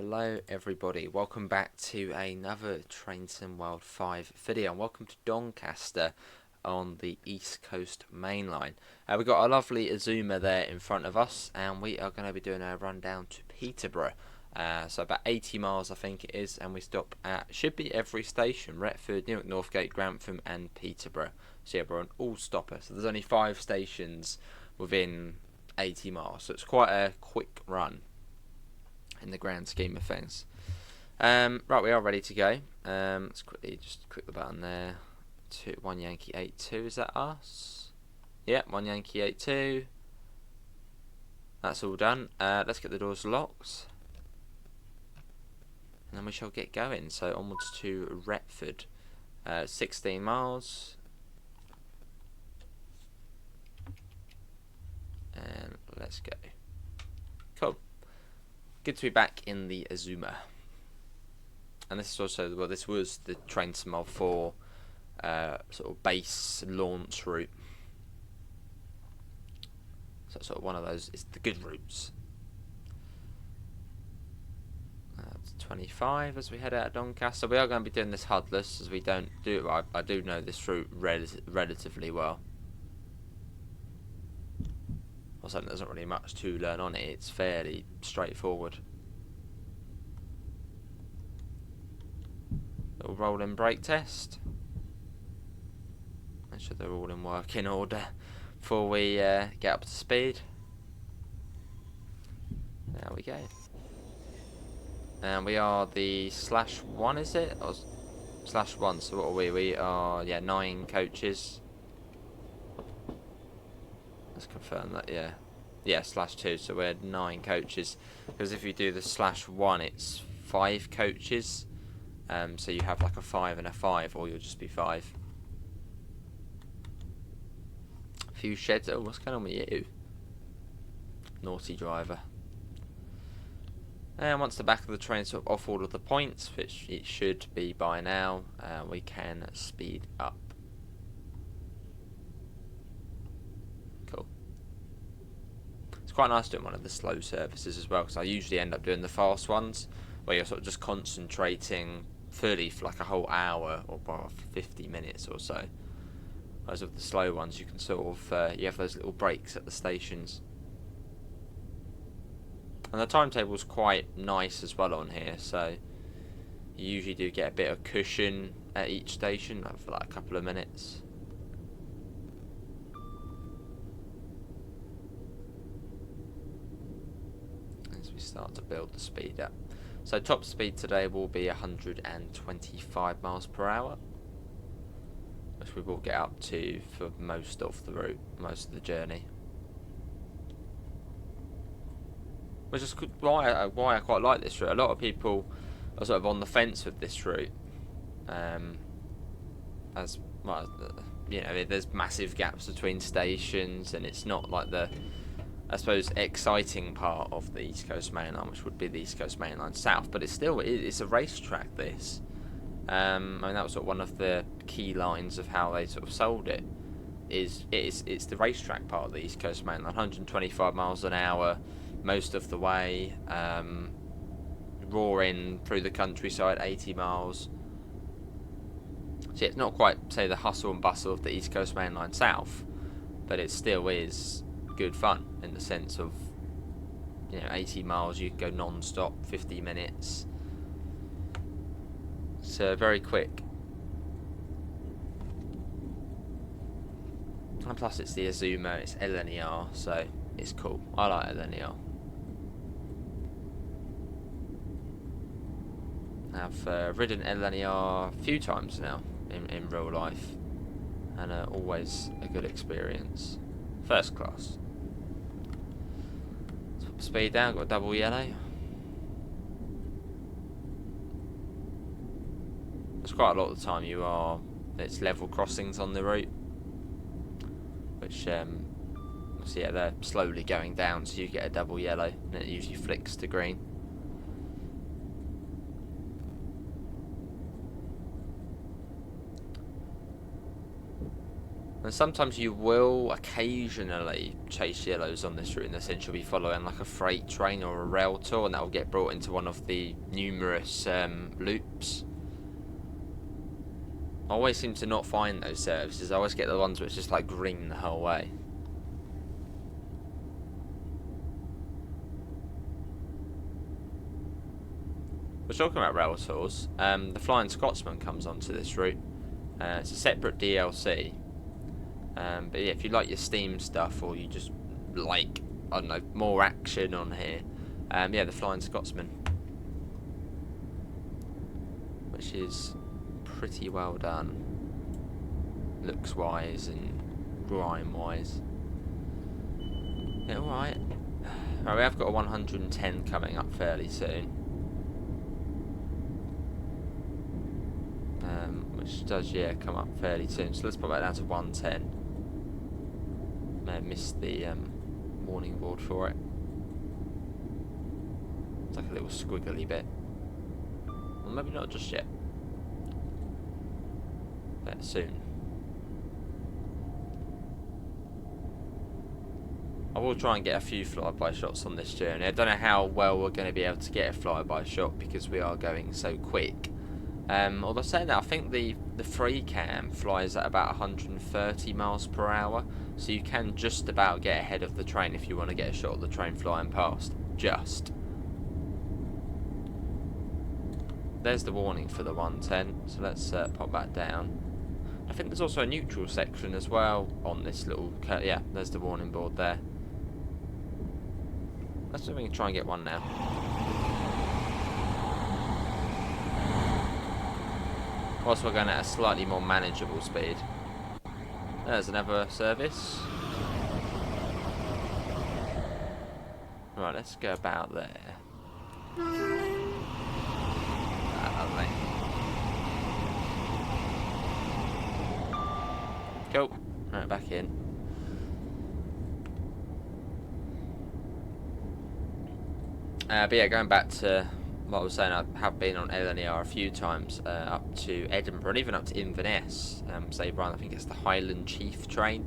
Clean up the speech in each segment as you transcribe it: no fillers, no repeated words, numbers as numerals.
Hello everybody, welcome back to another Train Sim World 5 video, and welcome to Doncaster on the East Coast Mainline. We've got a lovely Azuma there in front of us, and we are going to be doing a run down to Peterborough. So about 80 miles I think it is, and we stop at, should be every station, Retford, Newark Northgate, Grantham and Peterborough. So yeah, we're on all stopper, so there's only 5 stations within 80 miles, so it's quite a quick run in the grand scheme of things. Right, we are ready to go. Let's quickly just click the button there. 1 Yankee 82, is that us? Yeah, 1 Yankee 82. That's all done. Let's get the doors locked, and then we shall get going. So onwards to Retford. 16 miles. And let's go. Cool. Good to be back in the Azuma. And this is also, well, this was the Train Sim World 4 sort of base launch route. So it's sort of one of those, it's the good routes. 25 as we head out of Doncaster. We are going to be doing this HUDless, as we don't do, I do know this route relatively well. Also, there isn't really much to learn on it, it's fairly straightforward. Little rolling brake test. Make sure they're all in working order before we get up to speed. There we go. And we are the /1, is it? Or /1, so what are we? We are, yeah, 9 coaches. Let's confirm that, yeah. Yeah, /2, so we're 9 coaches. Because if you do the /1, it's 5 coaches. So you have like a 5 and a 5, or you'll just be 5. A few sheds. Oh, what's going on with you? Naughty driver. And once the back of the train sort of off all of the points, which it should be by now, we can speed up. Cool. It's quite nice doing one of the slow services as well, because I usually end up doing the fast ones, where you're sort of just concentrating fully for like a whole hour or 50 minutes or so. Whereas with the slow ones, you can sort of, you have those little breaks at the stations. And the timetable's quite nice as well on here, so you usually do get a bit of cushion at each station, like for like a couple of minutes. As we start to build the speed up. So top speed today will be 125 miles per hour, which we will get up to for most of the route, most of the journey. Which is why I quite like this route. A lot of people are sort of on the fence with this route, as well, you know, there's massive gaps between stations, and it's not like the, I suppose, exciting part of the East Coast Mainline, which would be the East Coast Mainline South. But it's still, it's a racetrack. This, I mean, that was sort of one of the key lines of how they sort of sold it. It's the racetrack part of the East Coast Mainline, 125 miles an hour. Most of the way, roaring through the countryside, 80 miles. So it's not quite, say, the hustle and bustle of the East Coast Mainline South, but it still is good fun in the sense of, you know, 80 miles, you can go non-stop, 50 minutes. So very quick. And plus it's the Azuma, it's LNER, so it's cool. I like LNER. I've ridden LNER a few times now in real life, and always a good experience. First class. Let's put the speed down, got a double yellow. There's quite a lot of the time it's level crossings on the route, which so yeah, they're slowly going down, so you get a double yellow, and it usually flicks to green. And sometimes you will occasionally chase yellows on this route, in the sense you'll be following like a freight train or a rail tour, and that will get brought into one of the numerous loops. I always seem to not find those services. I always get the ones where it's just like green the whole way. We're talking about rail tours. The Flying Scotsman comes onto this route. It's a separate DLC. But yeah, if you like your Steam stuff, or you just like, I don't know, more action on here, yeah, the Flying Scotsman, which is pretty well done, looks wise and grime wise. Yeah, alright. Right, we have got a 110 coming up fairly soon. Which does, yeah, come up fairly soon. So let's put that down to 110. May have missed the warning board for it. It's like a little squiggly bit. Well, maybe not just yet. But soon. I will try and get a few flyby shots on this journey. I don't know how well we're going to be able to get a flyby shot because we are going so quick. Although saying that, I think the free cam flies at about 130 miles per hour, so you can just about get ahead of the train if you want to get a shot of the train flying past. Just. There's the warning for the 110, so let's pop that down. I think there's also a neutral section as well on this little... yeah, there's the warning board there. Let's see if we can try and get one now. Whilst we're going at a slightly more manageable speed. There's another service. Right, let's go about there. Lovely. Cool. Right, back in. But yeah, going back to what I was saying, I have been on LNER a few times, up to Edinburgh and even up to Inverness. Say, Brian, I think it's the Highland Chief train,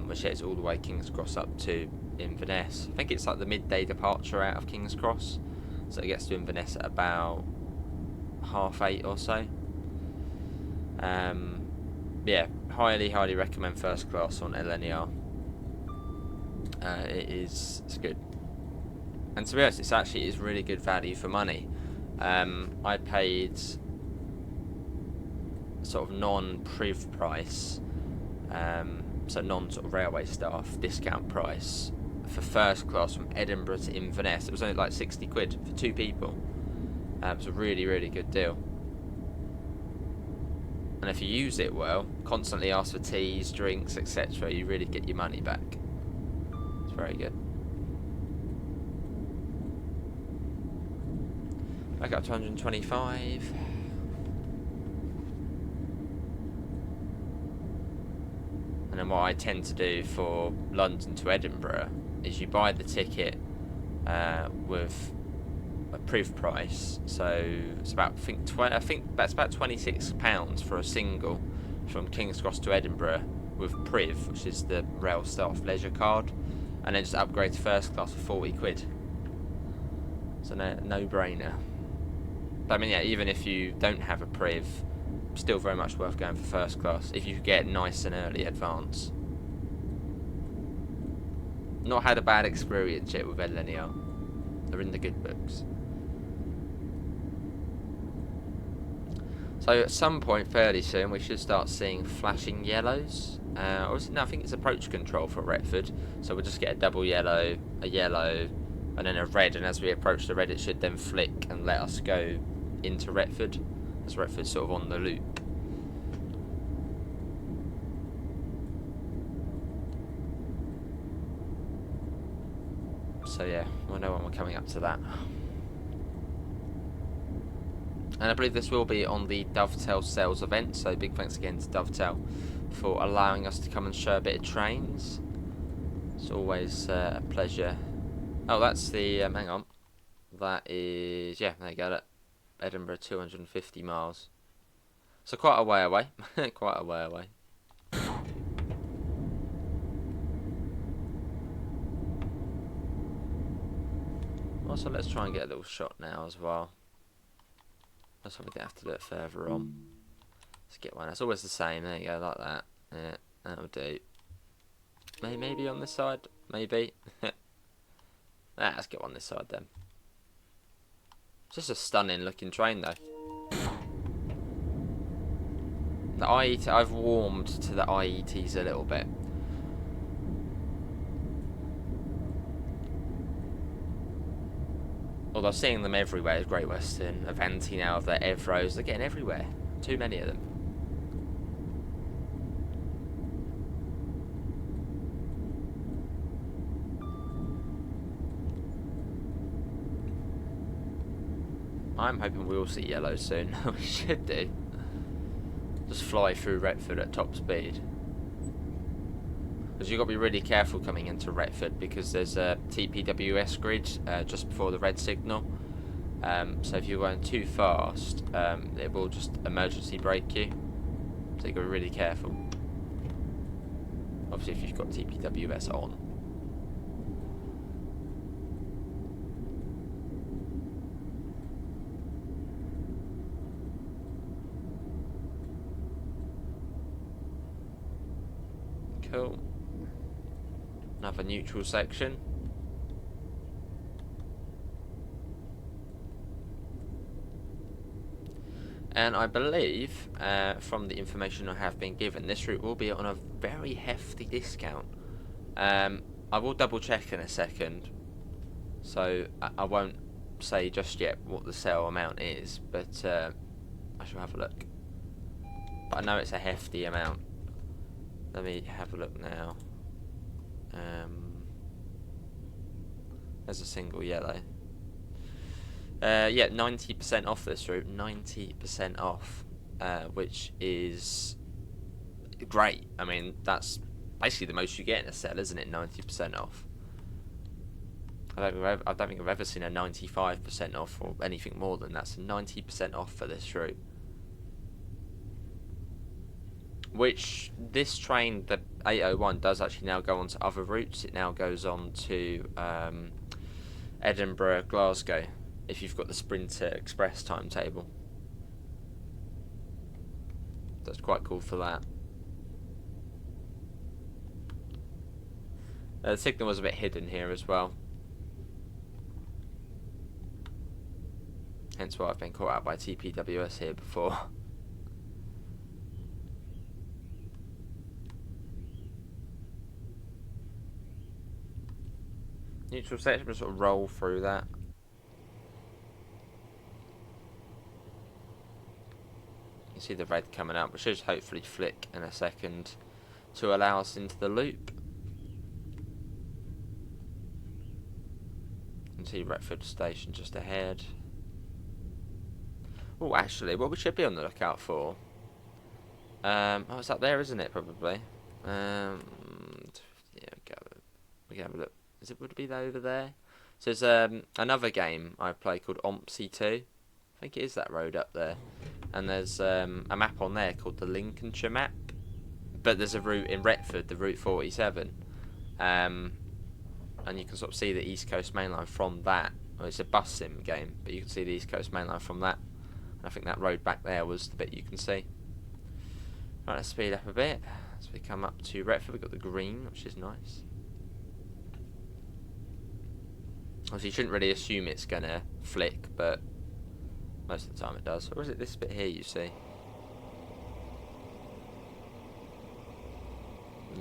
which is all the way King's Cross up to Inverness. I think it's like the midday departure out of King's Cross, so it gets to Inverness at about 8:30 or so. Yeah, highly recommend first class on LNER. It's good. And to be honest, it is really good value for money. I paid sort of non-priv price, so non-sort of railway staff discount price for first class from Edinburgh to Inverness. It was only like 60 quid for 2 people. It was a really good deal. And if you use it well, constantly ask for teas, drinks, etc., you really get your money back. It's very good. Back up to 125. And then what I tend to do for London to Edinburgh is you buy the ticket with a priv price. So it's about I think that's about £26 for a single from King's Cross to Edinburgh with priv, which is the rail staff leisure card, and then just upgrade to first class for 40 quid. So no brainer. But I mean, yeah, even if you don't have a priv, still very much worth going for first class if you get nice and early advance. Not had a bad experience yet with LNER. They're in the good books. So at some point fairly soon we should start seeing flashing yellows. Or is it, no, I think it's approach control for Retford. So we'll just get a double yellow, a yellow, and then a red, and as we approach the red it should then flick and let us go into Retford, as Retford's sort of on the loop. So yeah, we'll know when we're coming up to that. And I believe this will be on the Dovetail sales event, so big thanks again to Dovetail for allowing us to come and show a bit of trains. It's always a pleasure. Oh, that's the, hang on. That is, yeah, there you go, Edinburgh, 250 miles. So quite a way away. Quite a way away. Also, let's try and get a little shot now as well. That's why we don't have to do it further on. Let's get one. It's always the same. There you go, like that. Yeah, that'll do. Maybe on this side. Maybe. Let's get one this side then. It's just a stunning looking train though. The IET, I've warmed to the IETs a little bit. Although seeing them everywhere, Great Western, Avanti now, the Evros, they're getting everywhere. Too many of them. I'm hoping we'll see yellow soon. We should do. Just fly through Retford at top speed. Because you've got to be really careful coming into Retford because there's a TPWS grid just before the red signal. So if you're going too fast, it will just emergency brake you. So you've got to be really careful. Obviously if you've got TPWS on. Cool. Another neutral section. And I believe, from the information I have been given, this route will be on a very hefty discount. I will double check in a second, so I won't say just yet what the sale amount is, but I shall have a look. But I know it's a hefty amount. Let me have a look now. There's a single yellow. Yeah, 90% off this route. 90% off, which is great. I mean, that's basically the most you get in a sale, isn't it? 90% off. I don't think I've ever seen a 95% off or anything more than that. So 90% off for this route. Which this train, the 801, does actually now go on to other routes. It now goes on to Edinburgh, Glasgow, if you've got the Sprinter Express timetable. That's quite cool for that. The signal was a bit hidden here as well. Hence why I've been caught out by TPWS here before. Neutral section, we'll sort of roll through that. You can see the red coming out, which should hopefully flick in a second to allow us into the loop. You can see Retford station just ahead. Oh, actually, what we should be on the lookout for. Oh, it's up there, isn't it? Probably. Yeah, we can have a look. Would it be over there? So there's another game I play called Ompsy 2. I think it is that road up there. And there's a map on there called the Lincolnshire map. But there's a route in Retford, the Route 47. And you can sort of see the East Coast Main Line from that. Well, it's a bus sim game, but you can see the East Coast Main Line from that. And I think that road back there was the bit you can see. Right, let's speed up a bit. As we come up to Retford, we've got the green, which is nice. Obviously, you shouldn't really assume it's going to flick, but most of the time it does. Or is it this bit here you see?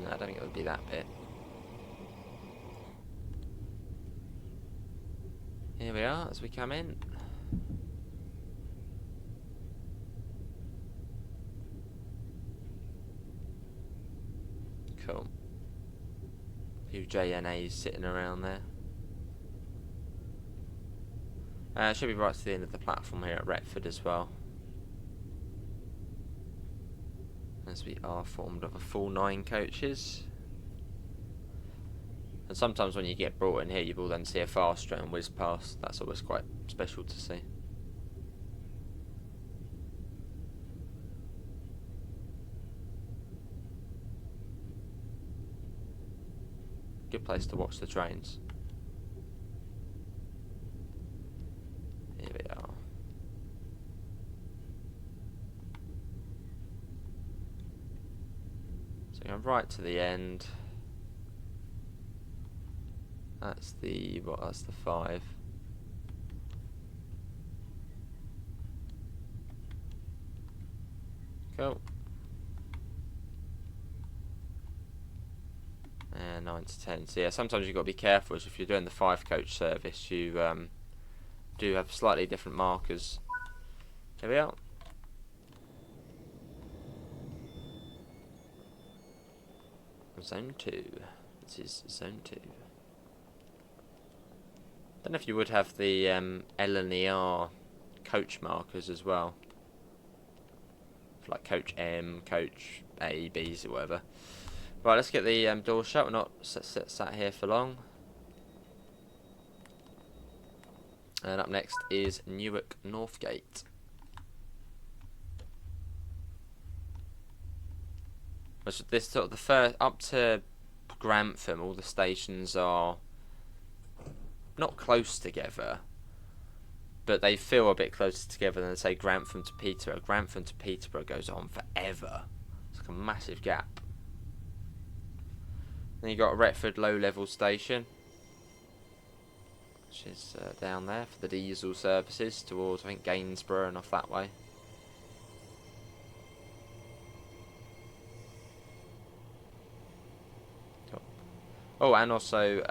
No, I don't think it would be that bit. Here we are as we come in. Cool. A few JNAs sitting around there. Should be right to the end of the platform here at Retford as well. As we are formed of a full 9 coaches. And sometimes when you get brought in here, you will then see a fast train whiz past. That's always quite special to see. Good place to watch the trains. So going right to the end. That's the that's the 5. Cool. And 9 to 10. So yeah, sometimes you've got to be careful, as if you're doing the 5 coach service, you do have slightly different markers. Here we are. Zone 2. This is Zone 2. Don't know if you would have the LNER coach markers as well. For like coach M, coach A, B's, or whatever. Right, let's get the door shut. We're not sat here for long. And up next is Newark Northgate. This sort of the first up to Grantham, all the stations are not close together, but they feel a bit closer together than, say, Grantham to Peterborough. Grantham to Peterborough goes on forever. It's like a massive gap. Then you got a Retford low-level station, which is down there for the diesel services towards, I think, Gainsborough and off that way. Cool. Oh, and also,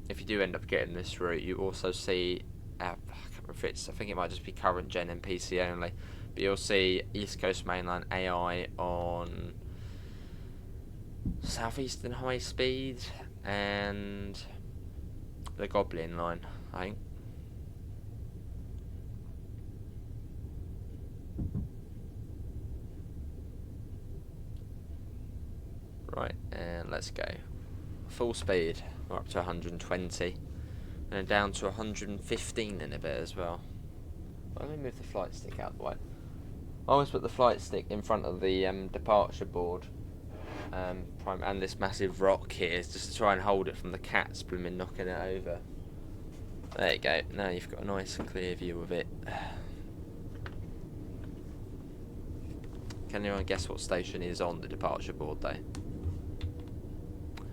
if you do end up getting this route, you also see, I can't remember if it's, I think it might just be current gen and PC only, but you'll see East Coast Mainline AI on Southeastern High Speed and the Goblin line, I think. Right, and let's go. Full speed. We're up to 120. And then down to 115 in a bit as well. Let me move the flight stick out the way. I always put the flight stick in front of the departure board. And this massive rock here is just to try and hold it from the cats blooming knocking it over. There you go. Now you've got a nice clear view of it. Can anyone guess what station is on the departure board though?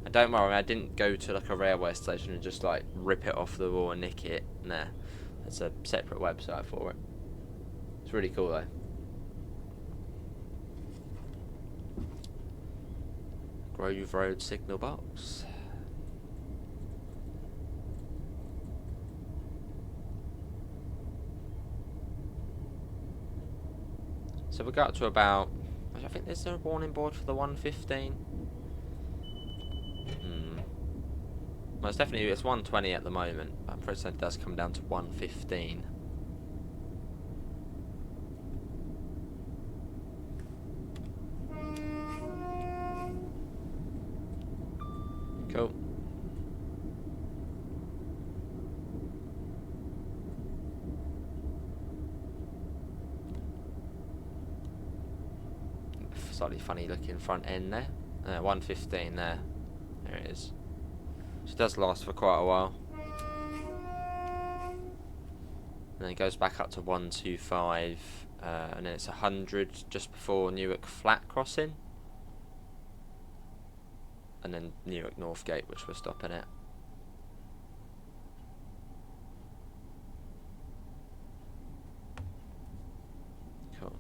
And don't worry, I didn't go to like a railway station and just like rip it off the wall and nick it. Nah, there's a separate website for it. It's really cool though. Grove Road signal box. So we got to about, I think there's a warning board for the 115. Well, it's 120 at the moment, but I'm pretty certain it does come down to 115. Cool. Slightly funny looking front end there. 115 there. There it is. It does last for quite a while. And then it goes back up to 125, and then it's 100 just before Newark Flat crossing. And then Newark Northgate, which we're stopping at. Cool.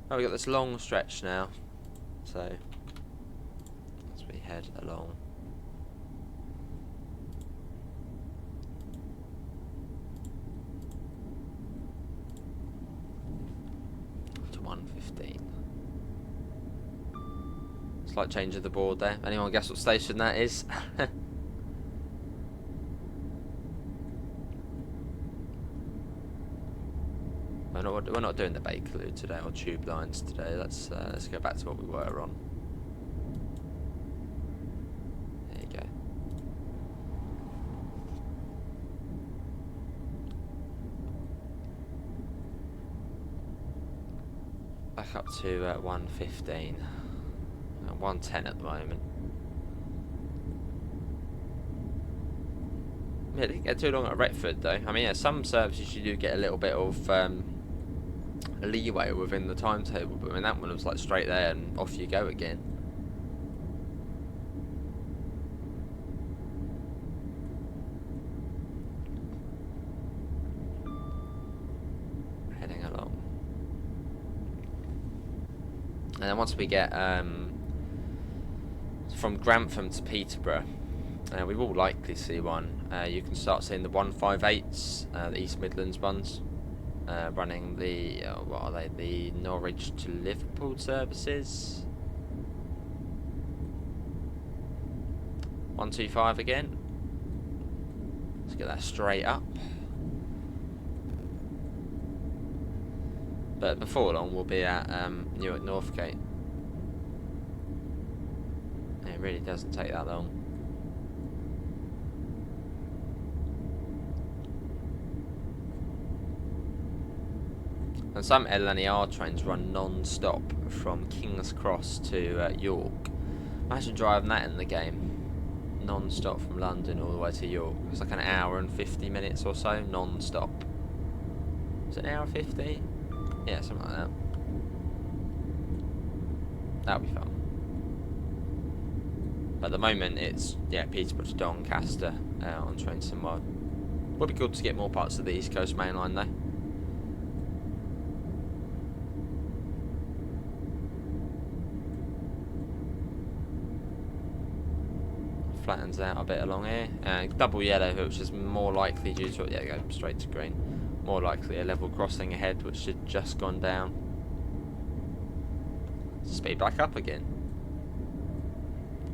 Oh, we got this long stretch now. So as we head along. To 115. Slight change of the board there. Anyone guess what station that is? We're not doing the Bakerloo today or tube lines today. Let's go back to what we were on. There you go. Back up to 115. 110 at the moment. Yeah, it didn't get too long at Retford though. I mean, yeah, some services you do get a little bit of leeway within the timetable, but I mean that one was like straight there and off you go again. Heading along, and then once we get from Grantham to Peterborough, we will likely see one. You can start seeing the 158s, the East Midlands ones, running the what are they? The Norwich to Liverpool services. 125 again. Let's get that straight up. But before long, we'll be at Newark Northgate. It really doesn't take that long. And some LNER trains run non-stop from King's Cross to York. Imagine driving that in the game. Non-stop from London all the way to York. It's like an hour and 50 minutes or so, non-stop. Is it an hour 50? Yeah, something like that. That'll be fun. At the moment it's, yeah, Peterborough to Doncaster on train somewhere. Would be good to get more parts of the East Coast Main Line though. Flattens out a bit along here. Double yellow, which is more likely due to, yeah, go straight to green. More likely a level crossing ahead, which should just gone down. Speed back up again.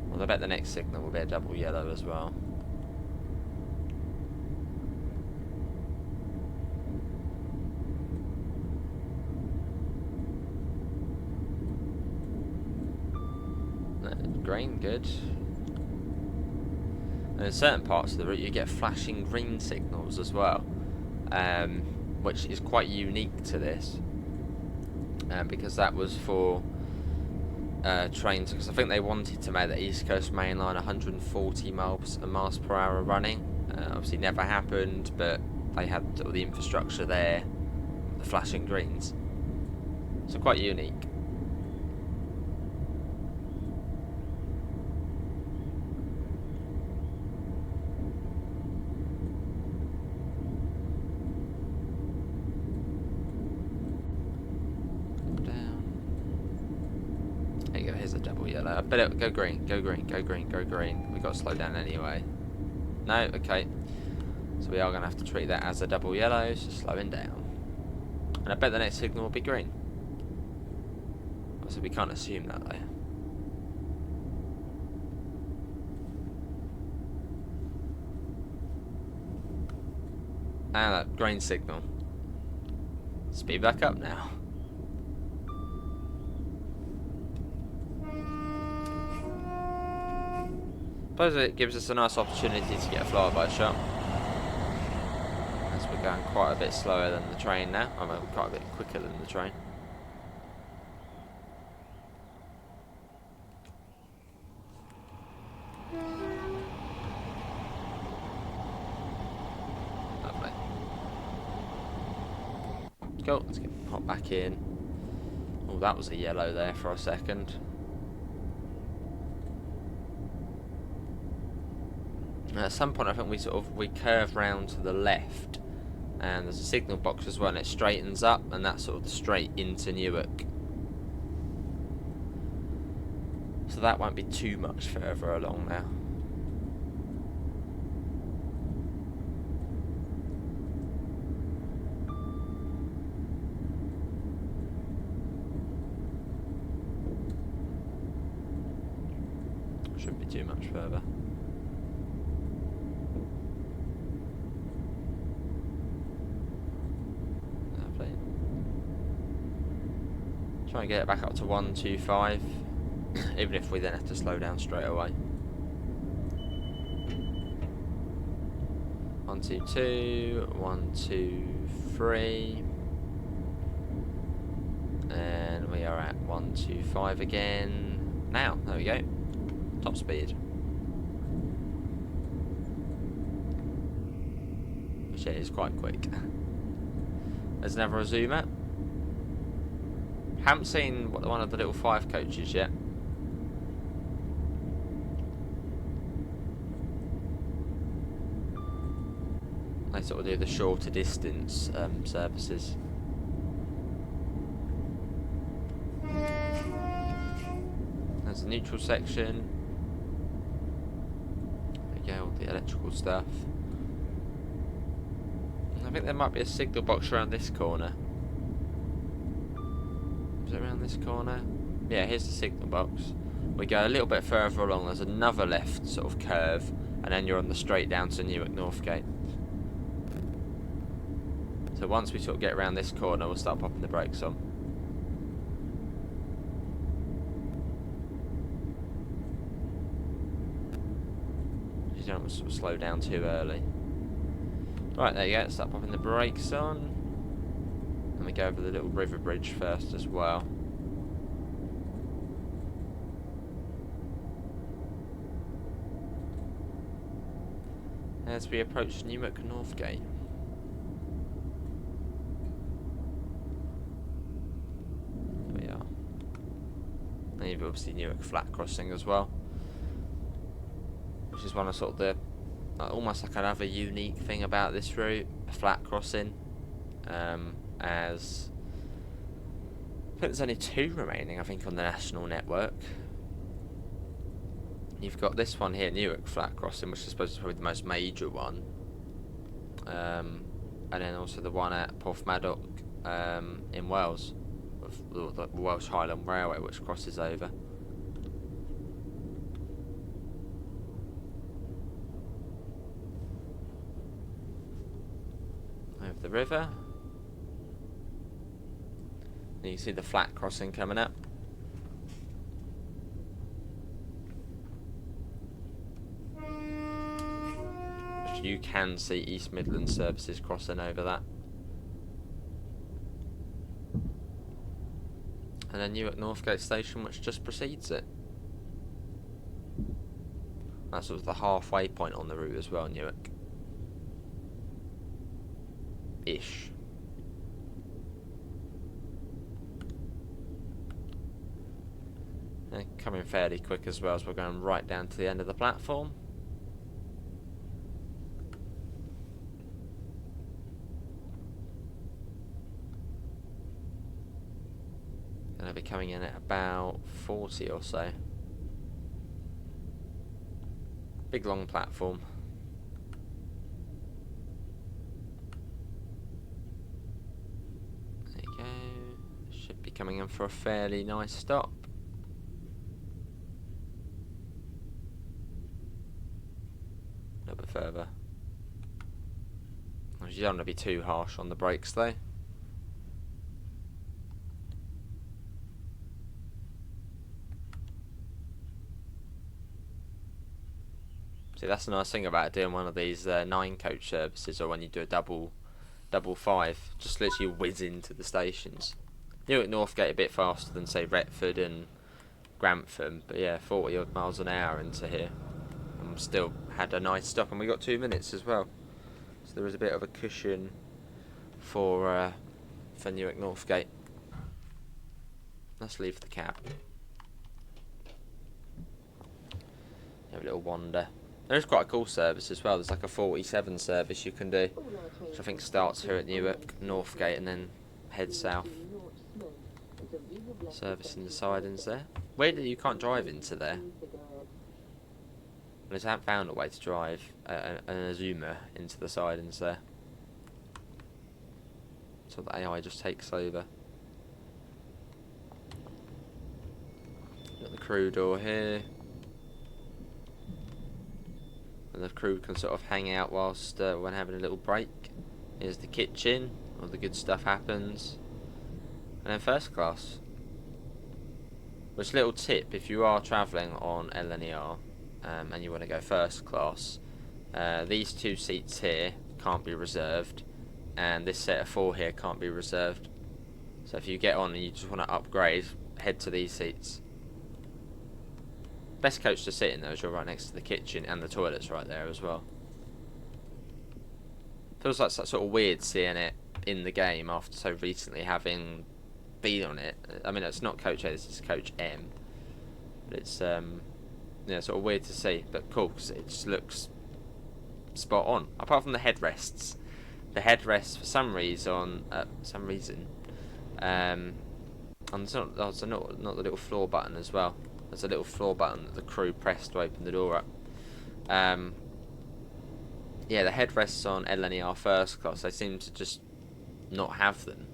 Well, I bet the next signal will be a double yellow as well. Green, good. And in certain parts of the route you get flashing green signals as well, which is quite unique to this, because that was for trains, because I think they wanted to make the East Coast Main Line 140 miles per hour running. Obviously never happened, but they had sort of the infrastructure there, the flashing greens, so quite unique. Here's a double yellow. I bet it go green, go green, go green, go green. We've got to slow down anyway. No, okay. So we are going to have to treat that as a double yellow, so slowing down. And I bet the next signal will be green. So we can't assume that though. And that green signal. Speed back up now. I suppose it gives us a nice opportunity to get a flyby shot, as we're going quite a bit slower than the train now. I mean, quite a bit quicker than the train. Lovely. Cool, let's hop back in. Oh, that was a yellow there for a second. At some point I think we curve round to the left, and there's a signal box as well, and it straightens up, and that's sort of straight into Newark. So that won't be too much further along now. Shouldn't be too much further. Try and get it back up to 125, even if we then have to slow down straight away. 122, 123, and we are at 125 again. Now, there we go. Top speed. Which is quite quick. There's never a zoomer. Haven't seen one of the little 5 coaches yet. They sort of do the shorter distance services. There's a neutral section. There you go, all the electrical stuff. I think there might be a signal box around this corner. Is it around this corner? Yeah, here's the signal box. We go a little bit further along, there's another left sort of curve, and then you're on the straight down to Newark Northgate. So once we sort of get around this corner, we'll start popping the brakes on. You don't want to sort of slow down too early. Right, there you go, start popping the brakes on. And we go over the little river bridge first as well. As we approach Newark Northgate. There we are. And you've obviously Newark flat crossing as well. Which is one of sort of the almost like another unique thing about this route, a flat crossing, as I think there's only 2 remaining, I think, on the national network. You've got this one here, Newark flat crossing, which I suppose is probably the most major one, and then also the one at Porthmadog in Wales, the Welsh Highland Railway, which crosses over. Over the river. And you see the flat crossing coming up. You can see East Midlands services crossing over that. And then Newark Northgate station, which just precedes it. That's sort of the halfway point on the route as well, Newark. Ish. And coming fairly quick as well, as we're going right down to the end of the platform. Going to be coming in at about 40 or so. Big long platform. There you go. Should be coming in for a fairly nice stop. A little bit further. You don't want to be too harsh on the brakes though. See, that's the nice thing about doing one of these 9 coach services, or when you do a double 5, just literally whiz into the stations. Newark Northgate a bit faster than say Retford and Grantham, but yeah, 40 odd miles an hour into here, and still had a nice stop, and we got 2 minutes as well. So there was a bit of a cushion for Newark Northgate. Let's leave the cab. Have a little wander. There's quite a cool service as well. There's like a 47 service you can do, which I think starts here at Newark Northgate and then heads south. Servicing the sidings there. Weirdly, you can't drive into there. I just haven't found a way to drive an Azuma into the sidings there. So the AI just takes over. Got the crew door here. And the crew can sort of hang out whilst when having a little break. Here's the kitchen, all the good stuff happens. And then first class. Which, little tip, if you are travelling on LNER and you want to go first class, these 2 seats here can't be reserved, and this set of 4 here can't be reserved. So if you get on and you just want to upgrade, head to these seats. Best coach to sit in though, is you're right next to the kitchen, and the toilet's right there as well. Feels like sort of weird seeing it in the game after so recently having been on it. I mean, it's not Coach A, this is Coach M. But it's yeah, sort of weird to see, but cool, because it just looks spot on. Apart from the headrests. The headrests, for some reason, and there's not the little floor button as well. There's a little floor button that the crew pressed to open the door up. Yeah, the headrests on LNER first class, they seem to just not have them.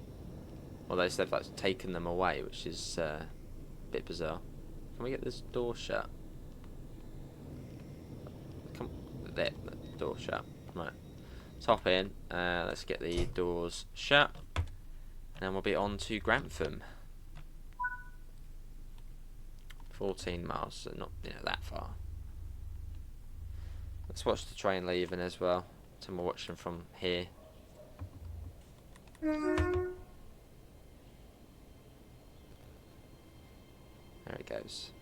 Although they've like taken them away, which is a bit bizarre. Can we get this door shut? Come, there, the door shut. Right, let's hop in. Let's get the doors shut, and then we'll be on to Grantham. 14 miles, so not that far. Let's watch the train leaving as well. So we're watching from here. There it goes.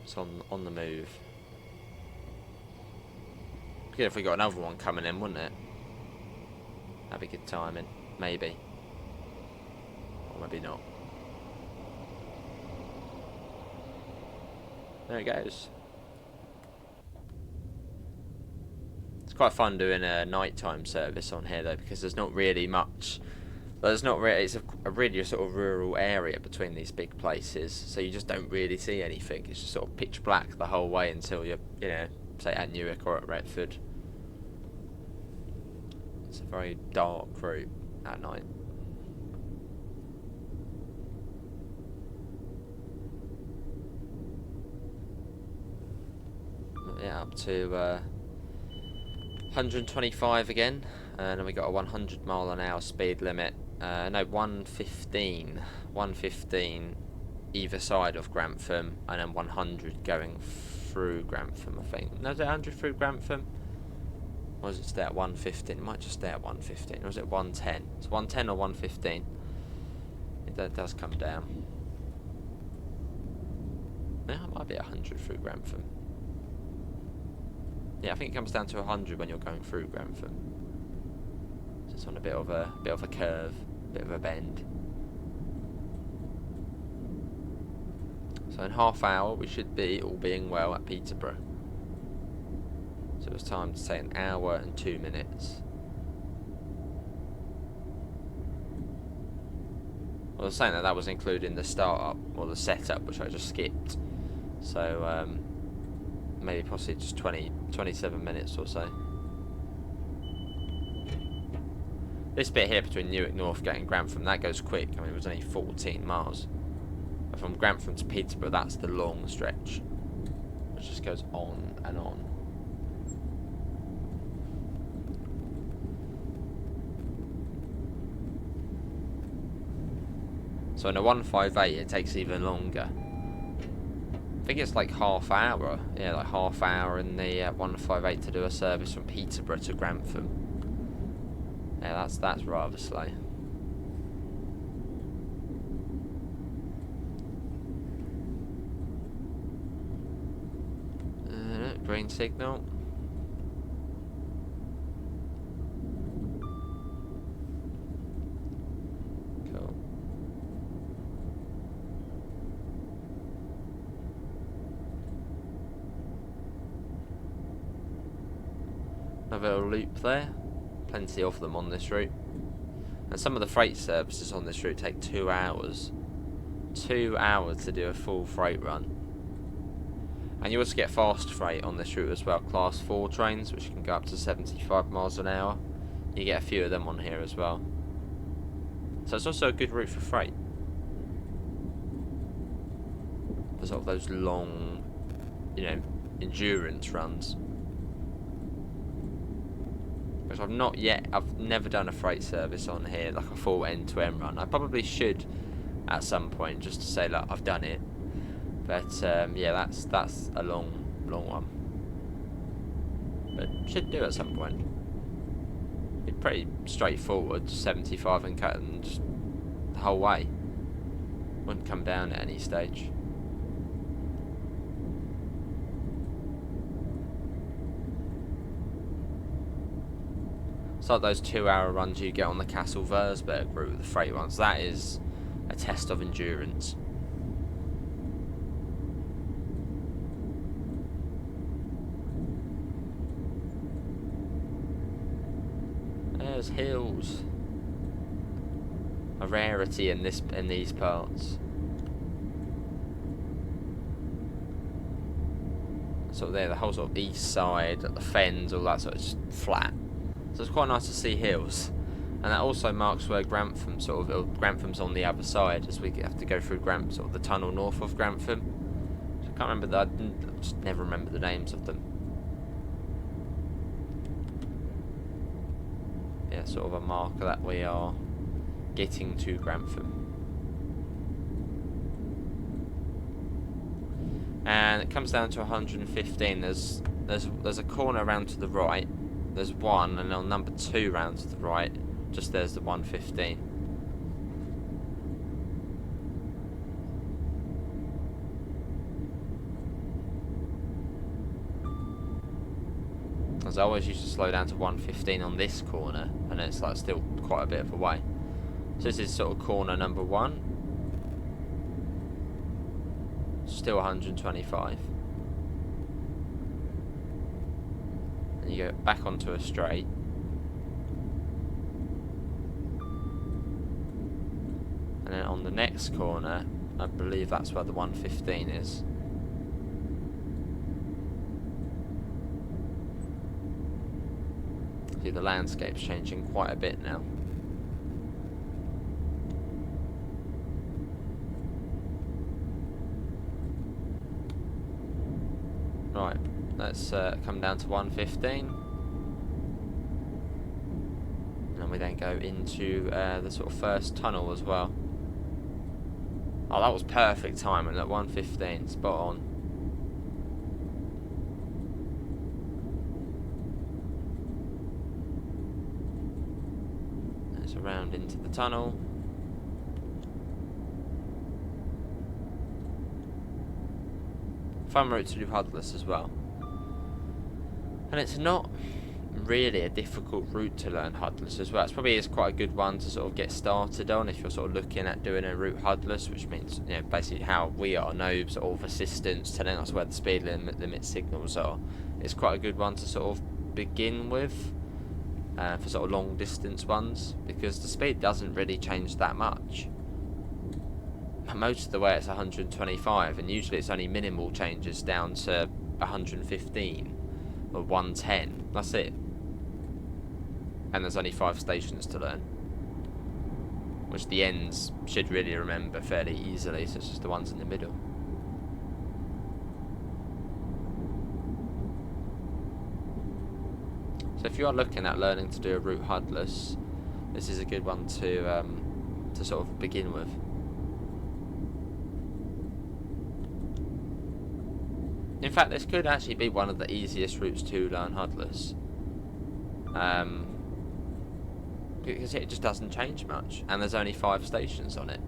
It's on the move. Good if we got another one coming in, wouldn't it? That'd be good timing, maybe. Or maybe not. There it goes. It's quite fun doing a nighttime service on here though, because there's not really much. There's not really. It's a really sort of rural area between these big places, so you just don't really see anything. It's just sort of pitch black the whole way until you're, say at Newark or at Retford. It's a very dark route at night. Yeah, up to 125 again, and then we got a 100 mph speed limit. No, 115 either side of Grantham, and then 100 going through Grantham, I think. No, is it 100 through Grantham? Or does it stay at 115? It might just stay at 115. Or is it 110? It's 110 or 115. That does come down. Yeah, it might be 100 through Grantham. Yeah, I think it comes down to 100 when you're going through Grantham. So it's on a bit of a curve, bit of a bend. So in half hour we should be, all being well, at Peterborough. So it's time to say 1 hour and 2 minutes. Well, I was saying that was including the startup or the setup, which I just skipped. So maybe possibly just 27 minutes or so. This bit here between Newark Northgate and Grantham, that goes quick. I mean, it was only 14 miles. But from Grantham to Peterborough, that's the long stretch, which just goes on and on. So in a 158, it takes even longer. I think it's like half hour. Yeah, like half hour in the 158 to do a service from Peterborough to Grantham. Yeah, that's rather slow. Green signal. Cool. Another little loop there. Plenty of them on this route. And some of the freight services on this route take 2 hours. 2 hours to do a full freight run. And you also get fast freight on this route as well. Class 4 trains, which can go up to 75 miles an hour. You get a few of them on here as well. So it's also a good route for freight. For sort of those long, endurance runs. Because I've never done a freight service on here, like a full end-to-end run. I probably should at some point, just to say, look, I've done it. But yeah, that's a long one. But should do at some point. It's pretty straightforward, 75 and cut and just the whole way. Wouldn't come down at any stage. It's like those 2-hour runs you get on the Castle-Versberg route, the freight ones. That is a test of endurance. There's hills. A rarity in these parts. Sort of there, the whole sort of east side, the fens, all that sort of just flat. So it's quite nice to see hills. And that also marks where Grantham Grantham's on the other side, as we have to go through sort of the tunnel north of Grantham. So I can't remember that. I just never remember the names of them. Yeah, sort of a marker that we are getting to Grantham. And it comes down to 115. There's a corner around to the right. There's one, and on number 2 round to the right, just there's the 115. As I always used to slow down to 115 on this corner, and it's like still quite a bit of a way. So this is sort of corner number 1. Still 125. And you go back onto a straight. And then on the next corner, I believe that's where the 115 is. See, the landscape's changing quite a bit now. Right, let's come down to 115. And we then go into the sort of first tunnel as well. Oh, that was perfect timing at 115, spot on. Let's around into the tunnel. Fun route to do Hudless as well. And it's not really a difficult route to learn Hudless as well. It's probably quite a good one to sort of get started on if you're sort of looking at doing a route Hudless, which means, you know, basically how we are noobs, all of assistance telling us where the speed limit signals are. It's quite a good one to sort of begin with for sort of long distance ones, because the speed doesn't really change that much. Most of the way it's 125, and usually it's only minimal changes down to 115 or 110. That's it. And there's only 5 stations to learn, which the ends should really remember fairly easily, so it's just the ones in the middle. So if you are looking at learning to do a route Hudless, this is a good one to sort of begin with. In fact, this could actually be one of the easiest routes to learn Hudless. Because it just doesn't change much, and there's only 5 stations on it.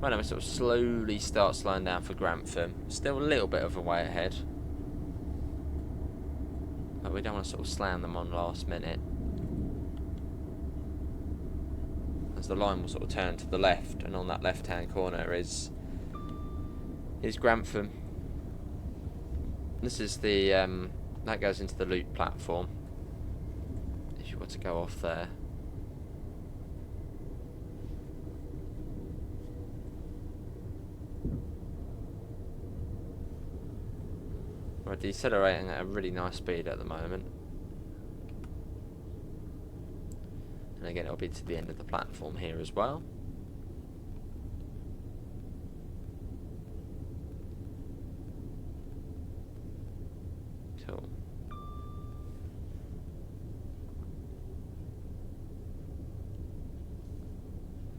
Right now we sort of slowly start slowing down for Grantham. Still a little bit of a way ahead, but we don't want to sort of slam them on last minute, as the line will sort of turn to the left, and on that left hand corner is Grantham. This is the that goes into the loop platform if you want to go off there. We're decelerating at a really nice speed at the moment. And again, it'll be to the end of the platform here as well. Cool.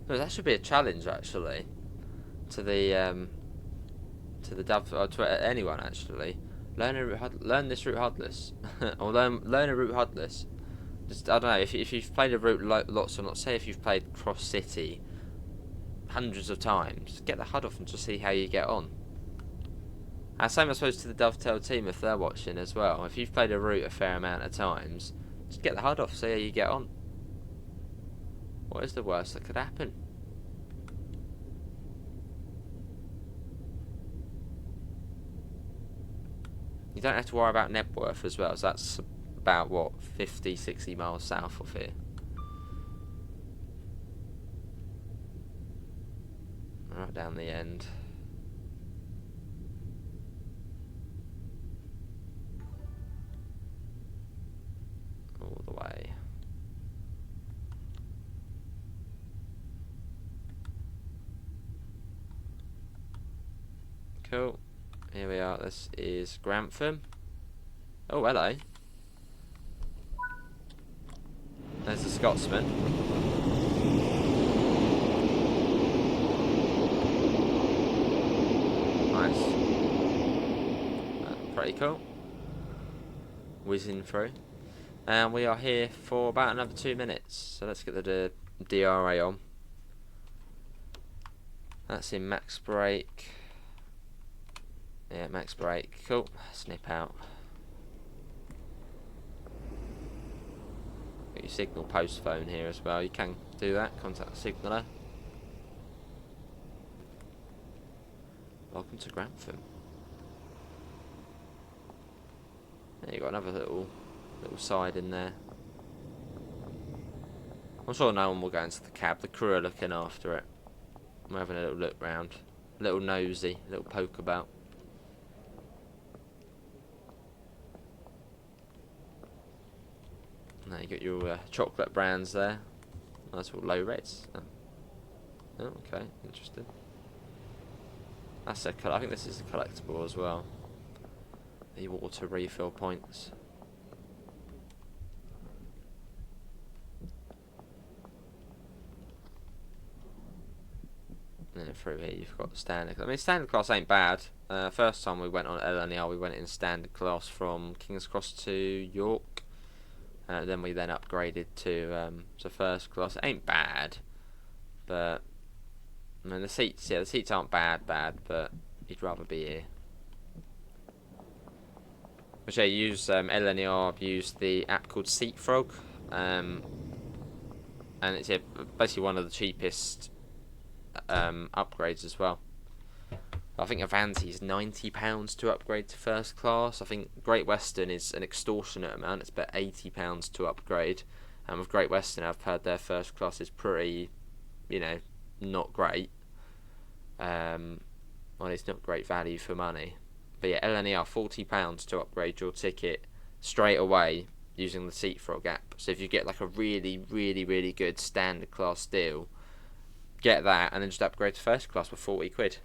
No, that should be a challenge actually to the dev, or to anyone actually. Learn this route Hudless, or learn a route Hudless. Just, I don't know, if you've played a route lots or not, say if you've played Cross City hundreds of times, get the HUD off and just see how you get on. And same I suppose to the Dovetail team if they're watching as well. If you've played a route a fair amount of times, just get the HUD off, see how you get on. What is the worst that could happen? You don't have to worry about Nebworth as well, so that's about, what, 50, 60 miles south of here. Right down the end. All the way. Cool. Here we are. This is Grantham. Oh, hello. There's the Scotsman. Nice. Pretty cool. Whizzing through. And we are here for about another 2 minutes. So let's get the DRA on. That's in max brake. Yeah, max brake. Cool. Snip out. Got your signal post phone here as well. You can do that. Contact the signaller. Welcome to Grantham. There you got another little side in there. I'm sure no one will go into the cab. The crew are looking after it. I'm having a little look round. A little nosy. A little poke about. Now you got your chocolate brands there. Nice all low rates. Oh, okay, interesting. That's a I think this is a collectible as well. The water refill points. And then through here you've got standard. I mean, standard class ain't bad. First time we went on LNER, we went in standard class from King's Cross to York. Then we upgraded to first class. It ain't bad, but I mean the seats aren't bad, but you'd rather be here. Which I use LNER. I've used the app called Seatfrog, and it's basically one of the cheapest upgrades as well. I think Avanti is £90 to upgrade to first class. I think Great Western is an extortionate amount. It's about £80 to upgrade. And with Great Western, I've heard their first class is pretty, not great. Well, it's not great value for money. But yeah, LNER, £40 to upgrade your ticket straight away using the Seatfrog app. So if you get like a really, really, really good standard class deal, get that and then just upgrade to first class for 40 quid.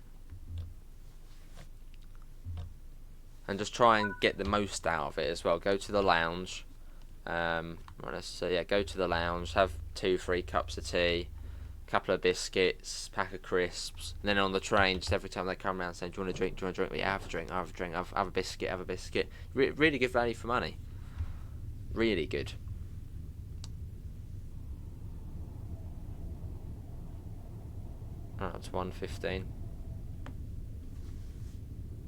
And just try and get the most out of it as well. Go to the lounge. Go to the lounge. Have 2-3 cups of tea, a couple of biscuits, pack of crisps. And then on the train, just every time they come around saying, "Do you want a drink? Do you want a drink?" Yeah, have a drink. Have a drink. Have a biscuit. Have a biscuit. Really good value for money. Really good. Alright, it's 1:15.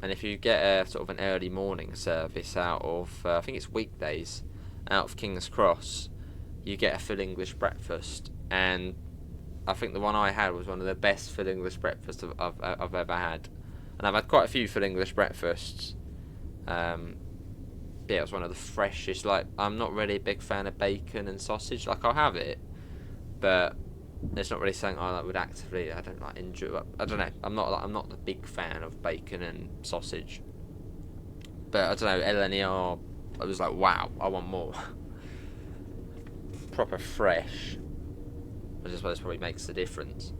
And if you get a sort of an early morning service out of, I think it's weekdays, out of King's Cross, you get a full English breakfast. And I think the one I had was one of the best full English breakfasts I've ever had. And I've had quite a few full English breakfasts. Yeah, it was one of the freshest. Like, I'm not really a big fan of bacon and sausage. Like, I'll have it, but it's not really something I would actively. I don't like enjoy. I don't know. I'm not the big fan of bacon and sausage. But I don't know. LNER. I was like, wow, I want more. Proper fresh. Which is what probably makes the difference.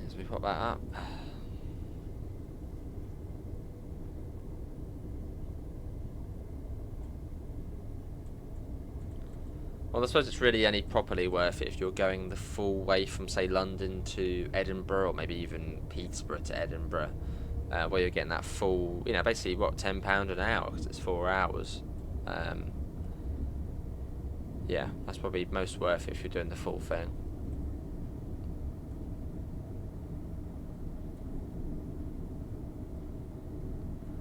As we pop that up. Well, I suppose it's really only properly worth it if you're going the full way from, say, London to Edinburgh, or maybe even Peterborough to Edinburgh, where you're getting that full, basically, what, £10 an hour, because it's 4 hours. Yeah, that's probably most worth it if you're doing the full thing.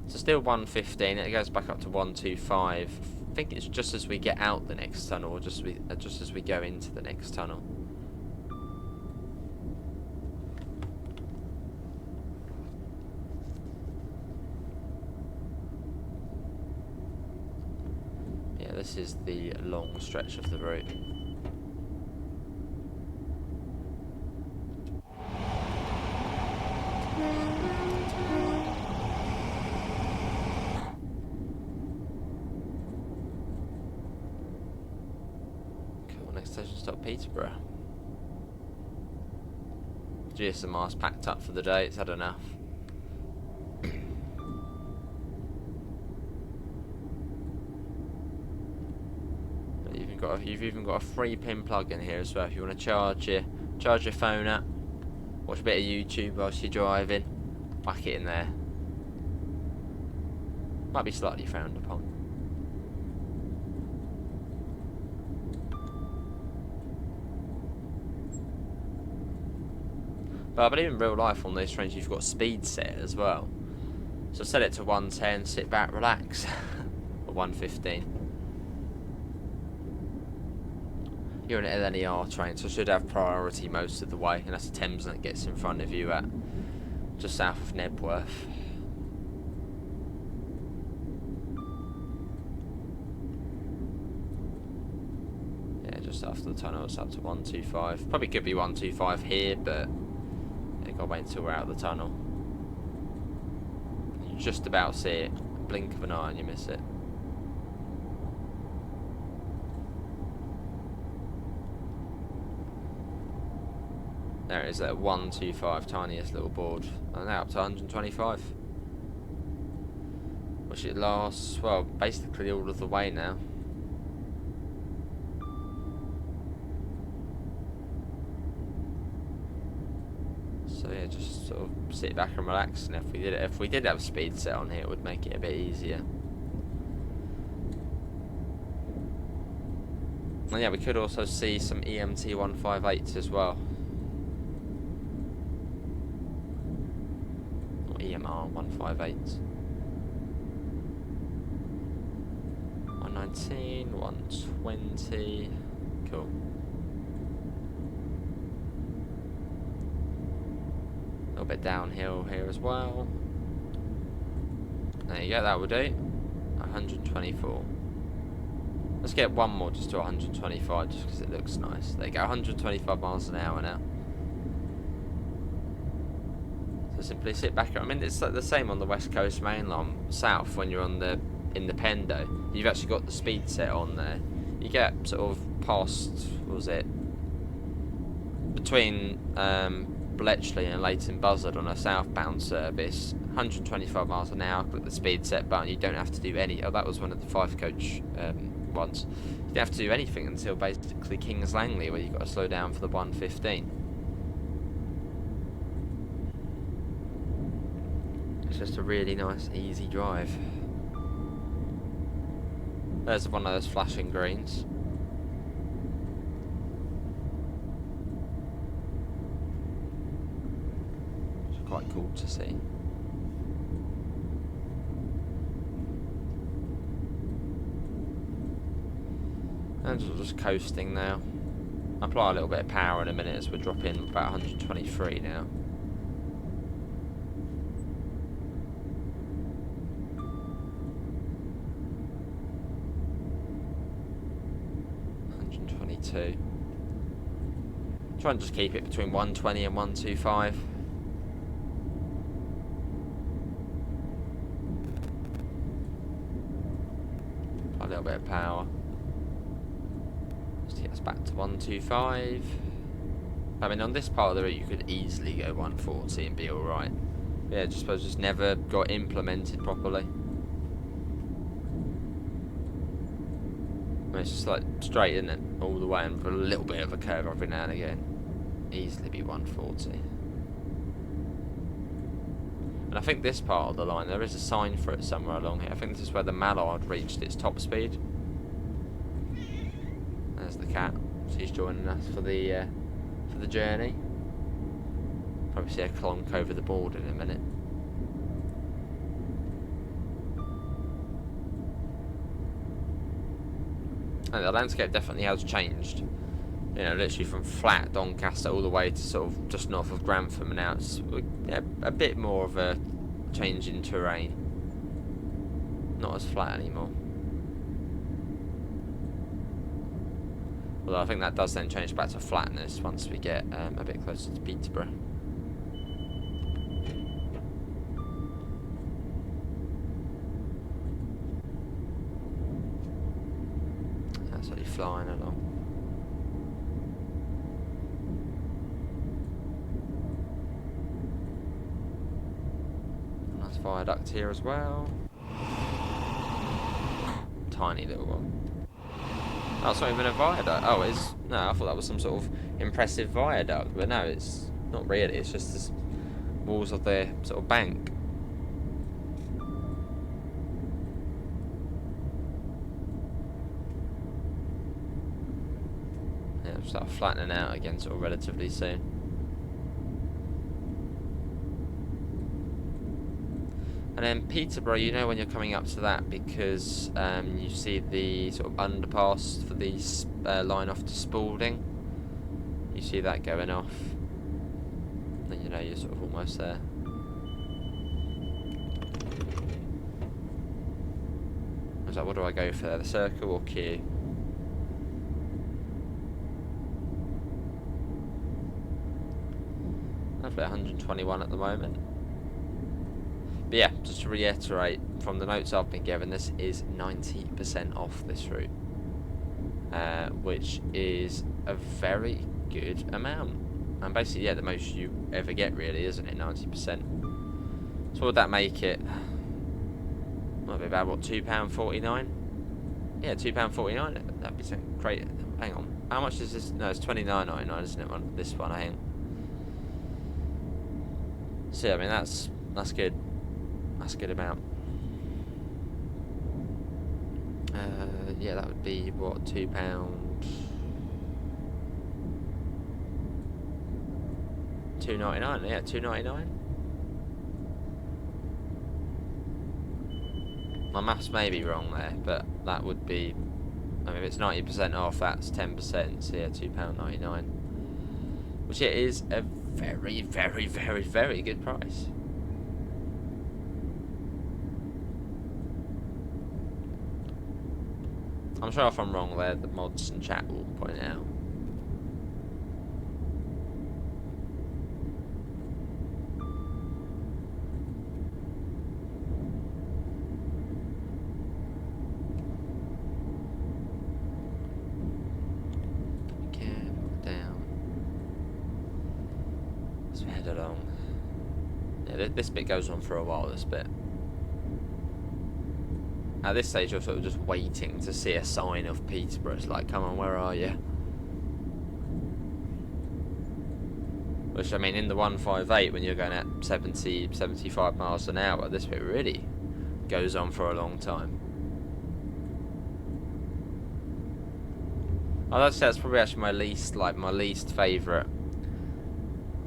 So still 115, it goes back up to 125. I think it's just as we get out the next tunnel, or just as we go into the next tunnel. Yeah, this is the long stretch of the route. Next station stop, Peterborough. GSMR's packed up for the day, it's had enough. You've even got a 3-pin plug in here as well if you want to charge your phone up, watch a bit of YouTube whilst you're driving, whack it in there. Might be slightly frowned upon. But I believe in real life on these trains you've got speed set as well. So set it to 110, sit back, relax. Or 115. You're an LNER train, so it should have priority most of the way, and that's the Thames that gets in front of you at just south of Nebworth. Yeah, just after the tunnel it's up to 125. Probably could be 125 here, but you gotta wait until we're out of the tunnel. You just about see it. Blink of an eye and you miss it. There it is, that 125, tiniest little board. And now up to 125. Which it lasts, well, basically all of the way now. So yeah, just sort of sit back and relax, and if we did have speed set on here, it would make it a bit easier. And yeah, we could also see some EMT 158s as well. EMR 158s. 119, 120. Cool. A little bit downhill here as well. There you go, that will do. 124. Let's get one more just to 125 just because it looks nice. There you go, 125 miles an hour now. So simply sit back. I mean, it's like the same on the West Coast Mainline south when you're on in the Pendo. You've actually got the speed set on there. You get sort of past, what was it, between Bletchley and Leighton Buzzard on a southbound service, 125 miles an hour, click the speed set button, you don't have to do any, oh that was one of the 5-coach ones, you don't have to do anything until basically Kings Langley where you've got to slow down for the 115. It's just a really nice easy drive. There's one of those flashing greens. It's quite cool to see. And just coasting now. I'll apply a little bit of power in a minute as we're dropping about 123 now. Try and just keep it between 120 and 125. A little bit of power. Just to get us back to 125. I mean, on this part of the route you could easily go 140 and be alright. Yeah, just suppose just never got implemented properly. It's just like straight, isn't it? All the way, and with a little bit of a curve every now and again. Easily be 140. And I think this part of the line, there is a sign for it somewhere along here. I think this is where the Mallard reached its top speed. cat. She's joining us for the journey. Probably see her clonk over the board in a minute. And the landscape definitely has changed. You know, literally from flat Doncaster all the way to sort of just north of Grantham, and now it's a bit more of a change in terrain. Not as flat anymore. Although I think that does then change back to flatness once we get a bit closer to Peterborough. Absolutely flying along. Nice viaduct here as well. Tiny little one. Oh, it's not even a viaduct. Oh, it's... No, I thought that was some sort of impressive viaduct. But no, it's not really. It's just the walls of the sort of bank. Yeah, it'll start flattening out again sort of relatively soon. And then Peterborough, you know when you're coming up to that, because you see the sort of underpass for the line off to Spalding. You see that going off. Then you know you're sort of almost there. I was like, what do I go for there? The circle or queue? Lovely, 121 at the moment. But yeah, just to reiterate, from the notes I've been given, this is 90% off this route, which is a very good amount. And basically, yeah, the most you ever get, really, isn't it? 90%. So would that make it? Might be about what, £2.49? Yeah, £2.49. That'd be something great. Hang on, how much is this? No, it's £29.99, isn't it? This one, I think. So yeah, I mean that's good. That's a good amount. Yeah, that would be what, £2. £2.99. Yeah, £2.99. My maths may be wrong there, but that would be. I mean, if it's 90% off, that's 10%. So yeah, £2.99, which it is a very, very, very, very good price. I'm sure if I'm wrong there, the mods and chat will point it out. Again, down. Let's head along. Yeah, this bit goes on for a while, this bit. At this stage, you're sort of just waiting to see a sign of Peterborough. It's like, come on, where are you? Which, I mean, in the 158, when you're going at 70, 75 miles an hour, this bit really goes on for a long time. I'd say that's probably actually my least favourite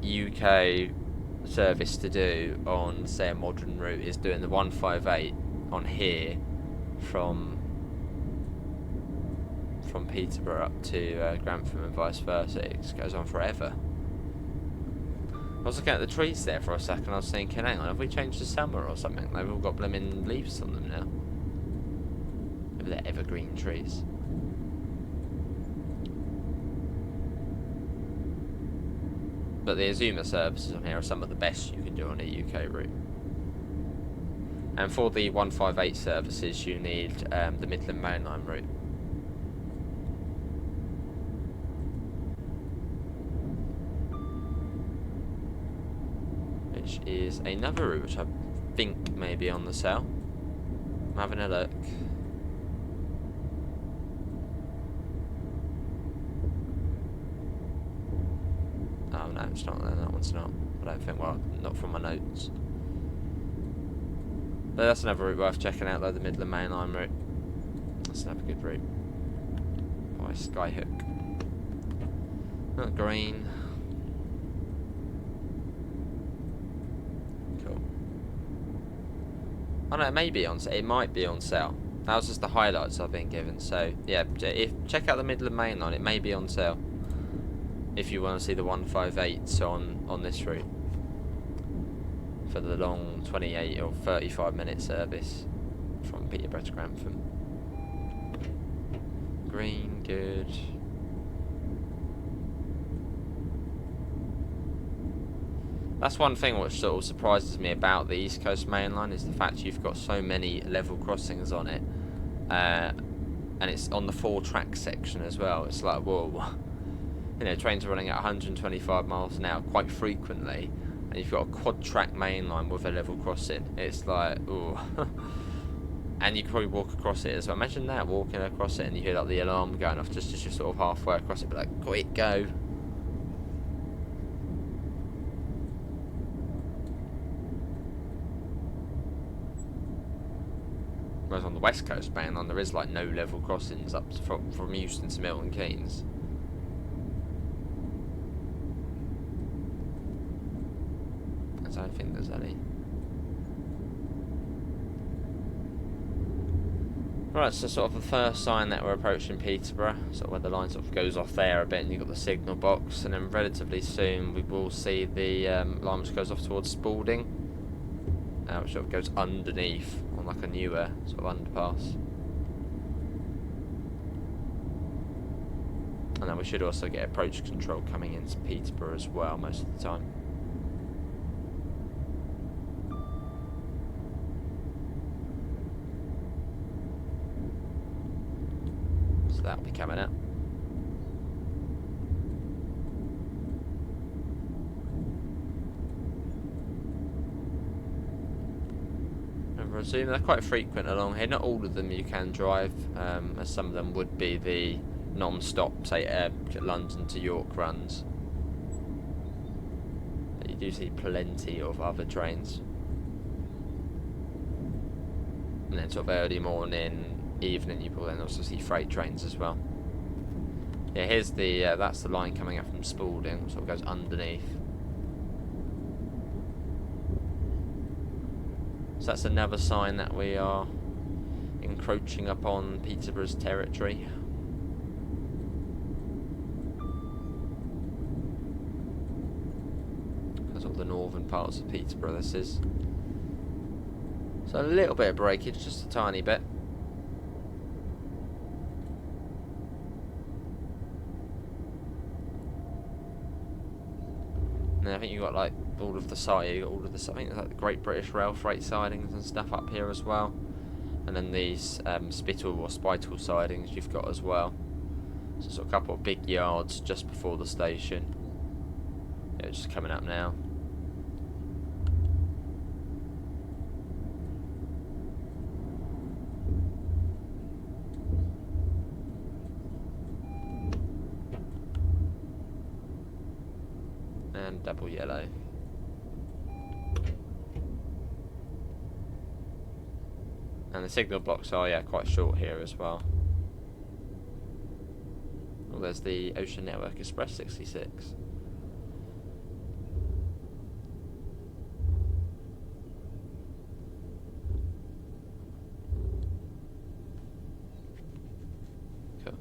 UK service to do on, say, a modern route, is doing the 158 on here from Peterborough up to Grantham and vice versa. It just goes on forever. I was looking at the trees there for a second. I was thinking, hang on, have we changed to summer or something? They've all got blooming leaves on them now. Maybe they're evergreen trees. But the ECML services on here are some of the best you can do on a UK route. And for the 158 services, you need the Midland Mainline route. Which is another route which I think may be on the sale. I'm having a look. Oh no, it's not there. That one's not. I don't think. Well, not from my notes. But that's another route worth checking out, though, the Midland Mainline route. That's another good route. Nice skyhook. Not green. Cool. Oh no, it may be on sale. It might be on sale. That was just the highlights I've been given. So yeah, check out the Midland Main Line. It may be on sale if you want to see the 158s on this route for the long 28 or 35-minute service from Peterborough to Grantham. Green, good. That's one thing which sort of surprises me about the East Coast Main Line is the fact you've got so many level crossings on it, and it's on the 4-track section as well. It's like, whoa, you know, trains are running at 125 miles an hour quite frequently, and you've got a quad-track main line with a level crossing. It's like, ooh. And you can probably walk across it as well. Imagine that, walking across it and you hear like the alarm going off just as you're sort of halfway across it, but like, quick, go. Whereas on the West Coast Main Line, there is like no level crossings up from Euston to Milton Keynes. I don't think there's any. Right, so sort of the first sign that we're approaching Peterborough, sort of where the line sort of goes off there a bit, and you've got the signal box, and then relatively soon we will see the line which goes off towards Spalding, which sort of goes underneath on like a newer sort of underpass. And then we should also get approach control coming into Peterborough as well most of the time. That'll be coming out. And resume, they're quite frequent along here. Not all of them you can drive, as some of them would be the non-stop, say, London to York runs. But you do see plenty of other trains. And then sort of early morning, evening, you will then also see freight trains as well. Yeah, here's the that's the line coming up from Spalding, sort of goes underneath. So that's another sign that we are encroaching upon Peterborough's territory. That's all the northern parts of Peterborough this is. So a little bit of breakage, just a tiny bit. And I think you've got like all of the side, you got all of the, I think there's like the Great British Rail freight sidings and stuff up here as well. And then these spittle or spital sidings you've got as well. So sort of a couple of big yards just before the station. Yeah, just coming up now. And double yellow. And the signal blocks are, yeah, quite short here as well. Well, there's the Ocean Network Express 66. Cool.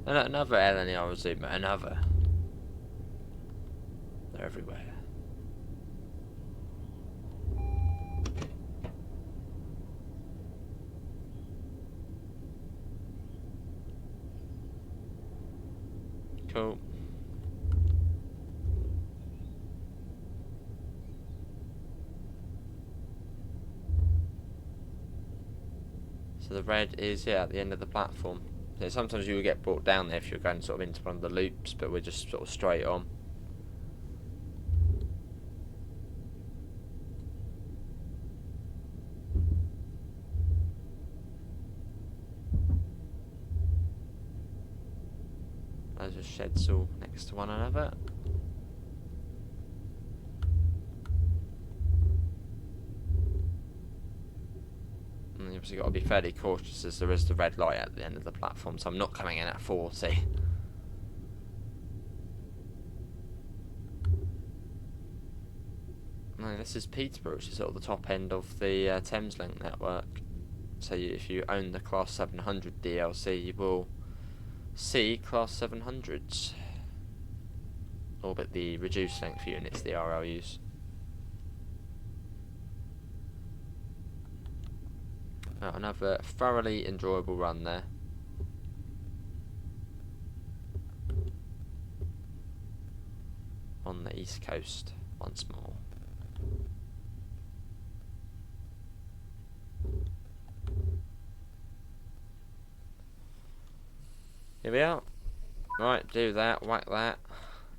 Another LNER zoom, another. They're everywhere. Cool. So the red is, yeah, at the end of the platform. So sometimes you would get brought down there if you're going sort of into one of the loops, but we're just sort of straight on. Those are sheds all next to one another. obviously got to be fairly cautious as there is the red light at the end of the platform, so I'm not coming in at 40. No, this is Peterborough, which is sort of the top end of the Thameslink network. So if you own the Class 700 DLC, you will see Class 700s, albeit the reduced length units, the RLUs. Another thoroughly enjoyable run there. On the east coast once more. Here we are. Right, do that, whack that,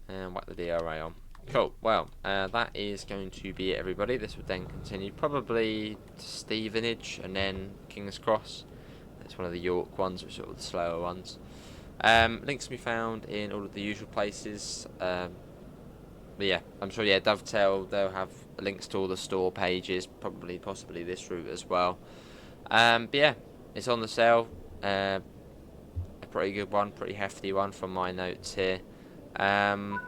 and whack the DRA on. Cool, well, that is going to be it, everybody. This would then continue probably to Stevenage and then King's Cross. It's one of the York ones, which are sort of the slower ones. Links can be found in all of the usual places. But yeah, I'm sure, yeah, Dovetail, they'll have links to all the store pages, possibly this route as well. But yeah, it's on the sale. A pretty good one, pretty hefty one from my notes here. Oh,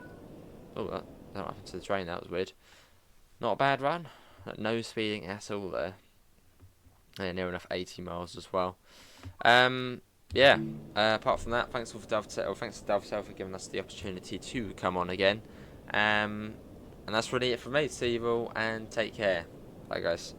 that happened to the train, that was weird. Not a bad run, no speeding at all there. And near enough 80 miles as well. Yeah, apart from that, thanks to Dovetail for giving us the opportunity to come on again. And that's really it from me. See you all and take care. Bye guys.